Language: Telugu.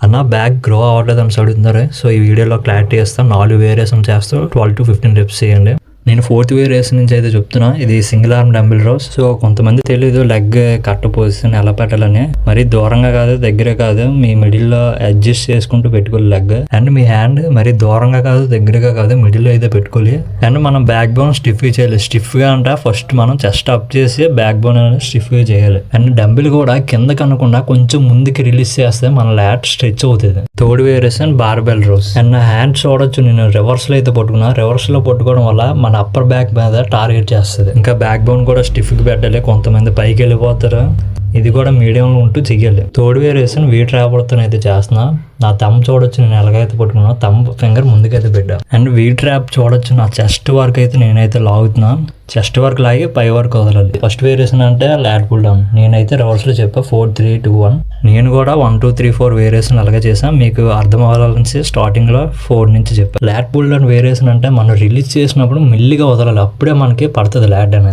అన్న బ్యాక్ గ్రో అవ్వట్లేదు అని అడుగుతున్నారు. సో ఈ వీడియోలో క్లారిటీ ఇస్తాను. 4 వేరియేషన్ చేస్తూ 12 to 15 reps చేయండి. నేను 4th వేరియేషన్ నుంచి అయితే చెప్తున్నా. ఇది single arm dumbbell rows. So కొంతమంది తెలియదు లెగ్ కట్ పొజిషన్ ఎలా పెట్టాలని. మరి దూరంగా కాదు దగ్గరే కాదు, మీ మిడిల్ లో అడ్జస్ట్ చేసుకుంటూ పెట్టుకోవాలి లెగ్. అండ్ మీ హ్యాండ్ మరి దూరంగా కాదు దగ్గరగా కాదు, మిడిల్ లో అయితే పెట్టుకోవాలి. అండ్ మనం బ్యాక్ బోన్ స్టిఫ్ చేయాలి. స్టిఫ్ గా అంటే ఫస్ట్ మనం చెస్ట్ అప్ చేసి బ్యాక్ బోన్ అనేది స్టిఫ్ గా చేయాలి. అండ్ డంబుల్ కూడా కిందకి అనకుండా కొంచెం ముందుకి రిలీజ్ చేస్తే మన లాట్ స్ట్రెచ్ అవుతుంది. 3rd variation barbell rows. And నా హ్యాండ్ చూడొచ్చు, నేను రివర్స్ లో అయితే పట్టుకున్నా. రివర్స్ లో పట్టుకోవడం వల్ల మన అప్పర్ బ్యాక్ మీద టార్గెట్ చేస్తుంది. ఇంకా బ్యాక్ బోన్ కూడా స్టిఫ్ కి పెట్టాలి. కొంతమంది పైకి వెళ్ళిపోతారు, ఇది కూడా మీడియంలో ఉంటూ చెయ్యాలి. 3rd వేరియేషన్ వీ ట్రాప్తో అయితే చేస్తున్నా. నా థంబ్ చూడొచ్చు, నేను ఎలాగైతే పట్టుకున్నా థంబ్ ఫింగర్ ముందుకైతే పెట్టా. అండ్ వీ ట్రాప్ చూడొచ్చు, నా చెస్ట్ వర్క్ అయితే నేనైతే లాగుతున్నా. చెస్ట్ వర్క్ లాగి పై వరకు వదలాలి. ఫస్ట్ వేరియేషన్ అంటే లాట్ పుల్ డౌన్. నేనైతే రివర్స్ లో చెప్పా 4 3 2 1. నేను కూడా 1 2 3 4 వేరియేషన్ అలాగే చేసాను. మీకు అర్థం అవ్వాలని స్టార్టింగ్ లో 4 నుంచి చెప్పా. లాట్ పుల్ డౌన్ వేరియేషన్ అంటే మనం రిలీజ్ చేసినప్పుడు మెల్లిగా వదలాలి, అప్పుడే మనకి పడుతుంది లాట్ అనేది.